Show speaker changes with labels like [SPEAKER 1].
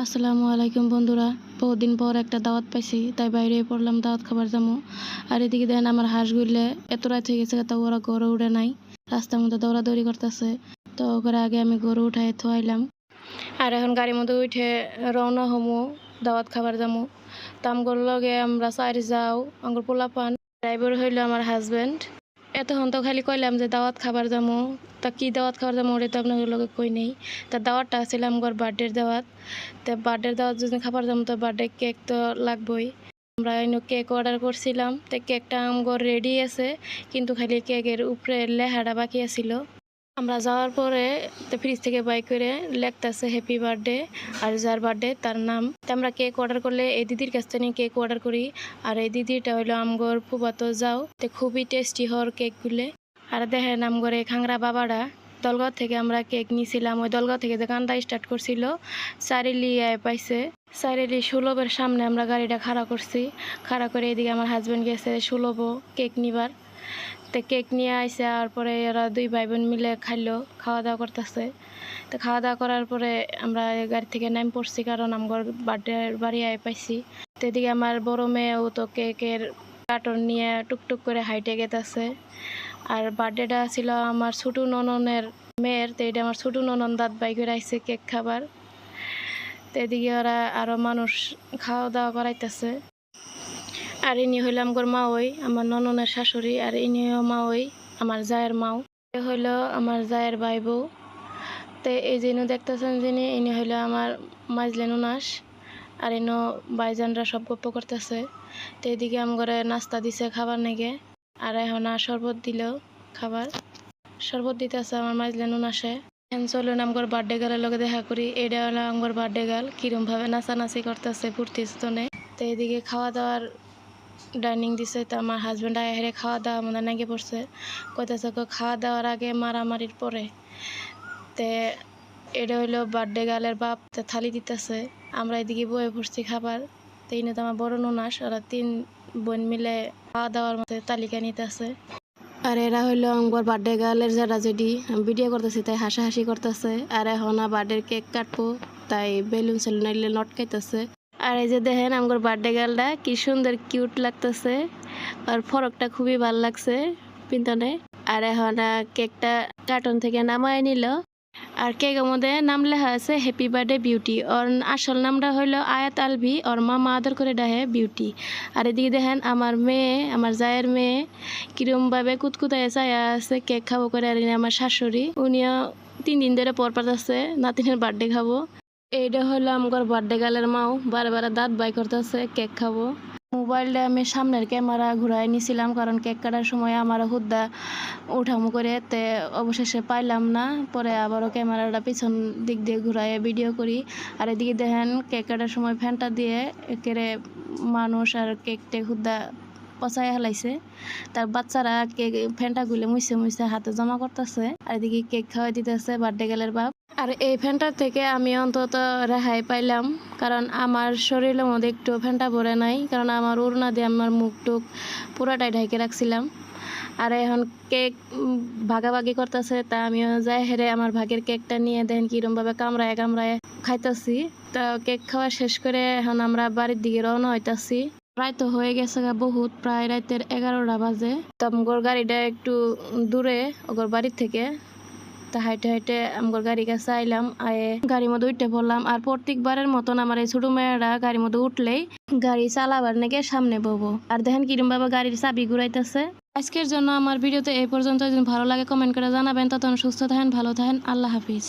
[SPEAKER 1] আসসালামু আলাইকুম বন্ধুরা। বহুদিন পর একটা দাওয়াত পাইছি, তাই বাইরে পড়লাম দাওয়াত খাবার যাবো। আর এদিকে দেখেন আমার হাঁসগুলো এত রাত হয়ে গেছে, তাও ওরা গরু উঠে নাই, রাস্তার মধ্যে দৌড়াদৌড়ি করতেছে। তো ওরা আগে আমি গরু উঠাই থোয়াইলাম, আর এখন গাড়ির মধ্যে উঠে রওনা হমু দাওয়াত খাবার যাবো। তো আমগর লগে আমরা চারি যাও, আঙ্গুর পোলা পান, ড্রাইভার হইলো আমার হাজব্যান্ড। এতক্ষণ তো খালি কইলাম যে দাওয়াত খাবার যাবো, তা কি দাওয়াত খাবার যাবো ওটা তো আপনাদের লগে কই নেই। তা দাওয়াতটা ছিল আমার বার্থডের দাওয়াত। তো বার্থডের দাওয়াত যদি খাবার যাবো তো বার্থডে কেক তো লাগবেই। আমরা কেক অর্ডার করছিলাম, তো কেকটা আমার রেডি আছে, কিন্তু খালি কেকের উপরে লেহাটা বাকি আছিল। আমরা যাওয়ার পরে তো ফ্রিজ থেকে বাই করে লেখতেছে হ্যাপি বার্থডে, আর যার বার্থডে তার নাম। তো আমরা কেক অর্ডার করলে এই দিদির কাছ থেকে কেক অর্ডার করি, আর এই দিদিটা হইলো আমগর ফুবাতো যাও। তো খুবই টেস্টি হওয়ার কেকগুলো। আর দেখেন আমগরে খাংরা বাবারা দলগাঁও থেকে আমরা কেক নিয়েছিলাম, ওই দলগাঁও থেকে দোকানটা স্টার্ট করছিল, চারিলি পাইছে। চারিলি সুলভের সামনে আমরা গাড়িটা খাড়া করছি, খাড়া করে এদিকে আমার হাজব্যান্ড গেছে সুলভ কেক নিবার। তো কেক নিয়ে আইসে, আর পরে ওরা দুই ভাই বোন মিলে খাইলো, খাওয়া দাওয়া করতেছে। তো খাওয়া দাওয়া করার পরে আমরা গাড়ি থেকে নাম পড়ছি, কারণ আমার বার্থডে বাড়ি পাইছি। তো এদিকে আমার বড় মেয়েও তো কেকের কার্টন নিয়ে টুকটুক করে হাইটে গেতেছে। আর বার্থডেটা ছিল আমার ছোটো নননের মেয়ের, তো এটা আমার ছোটো ননন দাঁত বাই করে আইসে কেক খাবার। তো এদিকে ওরা আরও মানুষ খাওয়া দাওয়া করাইতেছে। আর ইনি হইল আমার মা, ওই আমার নননের শাশুড়ি, আর ইনিও মা, ওই আমার জায়ের মাও। এ হইল আমার জায়ের ভাই বউ। তো এই যিনি দেখতেছেন যিনি, ইনি হইল আমার মাইজলে নুনাস, আর ইনো ভাইজানরা সব গপ্প করতেছে। তো এদিকে আমার নাস্তা দিছে খাবার নেগে, আর এখন আর শরবত দিল খাবার। শরবত দিতেছে আমার মাইজলে নুনাসে। এখন চলুন আমার বার্থডে গালের লগে দেখা করি। এটা হলো আমার বার্থডে গাল, কিরমভাবে নাচানাচি করতেছে ফুর্তিস্তনে। তো এদিকে খাওয়া দাওয়ার ডাইনিং দিছে। তো আমার হাজব্যান্ড আয় হেরে খাওয়া দাওয়া মনে নাগে পড়ছে, কইতেছে খাওয়া দাওয়ার আগে মারামারির পরে। তে এটা হইলো বার্থডে গার্লের বাপ, তো থালি দিতেছে, আমরা এদিকে বয়ে পড়ছি খাবার। তো এই তো আমার বড় ননাস, ওরা তিন বোন মিলে খাওয়া দাওয়ার মধ্যে তালিকা নিতেছে। আর এরা হইলো আমার বার্থডে গার্লের যারা যেটি ভিডিও করতেছি, তাই হাসাহাসি করতেছে। আর এখন বার্থডের কেক কাটবো, তাই বেলুন সেলুন এগুলো লটকাইতেছে। আর এই যে দেখেন আমার বার্থডে গার্লটা কি সুন্দর কিউট লাগতেছে, আর ফরকটা খুবই ভালো লাগছে পিন্তনে। আর এখন কেকটা কার্টন থেকে নামায় নিল, আর কেকের মধ্যে নাম লেখা আছে হ্যাপি বার্থডে বিউটি। ওর আসল নামটা হইলো আয়াত আলভি, ওর মা আদর করে ডাহে বিউটি। আর এদিকে দেখেন আমার মেয়ে, আমার জায়ের মেয়ে কিরমভাবে কুতকুতায় চায়া আছে কেক খাবো করে। আর আমার শাশুড়ি, উনিও 3 দিন ধরে পর আছে নাতিনের বার্থডে খাবো। এইটা হলো আমার বার্থডে গালের মাও, বারে বারে দাঁত বাই করতেছে কেক খাবো। মোবাইলটা আমি সামনের ক্যামেরা ঘুরাই নিছিলাম, কারণ কেক কাটার সময় আমার হুদ্দা উঠামু করে, তে অবশেষে পাইলাম না। পরে আবারও ক্যামেরাটা পিছন দিক দিয়ে ঘুরাই ভিডিও করি। আর এদিকে দেখেন কেক কাটার সময় ফ্যানটা দিয়ে একেরে মানুষ আর কেকটে হুদ্দা পচাই হেলাইছে। তার বাচ্চারা কেক ফ্যানটা গুলে মুছে মুছে হাতে জমা করতেছে, আর এদিকে কেক খাওয়াই দিতেছে বার্থডে গালের বাপ। আর এই ফ্যানটার থেকে আমি অন্তত রেহাই পাইলাম, কারণ আমার শরীরের মধ্যে একটু ফ্যানটা ভরে নাই, কারণ আমার ওড়না দিয়ে আমার মুখ টুক পুরাটাই ঢেকে রাখছিলাম। আর এখন কেক ভাগাভাগি করতেছে, তা আমিও যাই হেরে আমার ভাগের কেকটা নিয়ে দেখেন কিরমভাবে কামড়ায় কামড়ায় খাইতেছি। তা কেক খাওয়া শেষ করে এখন আমরা বাড়ির দিকে রওনা হইতাছি। প্রায় তো হয়ে গেছে বহুত, প্রায় রাতের 11টা বাজে। তো আমার গাড়িটা একটু দূরে ওগর বাড়ির থেকে, তা হাইটে হাইটে আমার গাড়ির কাছে আইলাম, আয়ে গাড়ির মধ্যে উঠতে পড়লাম। আর প্রত্যেকবারের মতন আমার এই ছোটো মেয়েরা গাড়ির মধ্যে উঠলেই গাড়ি চালাবার নাকি সামনে ববো। আর দেখেন কিরম ভাবে গাড়ির চাবি ঘুরাইতেছে। আজকের জন্য আমার ভিডিওতে এই পর্যন্ত। যদি ভালো লাগে কমেন্ট করে জানাবেন। ততক্ষণ সুস্থ থাকেন, ভালো থাকেন, আল্লাহ হাফিজ।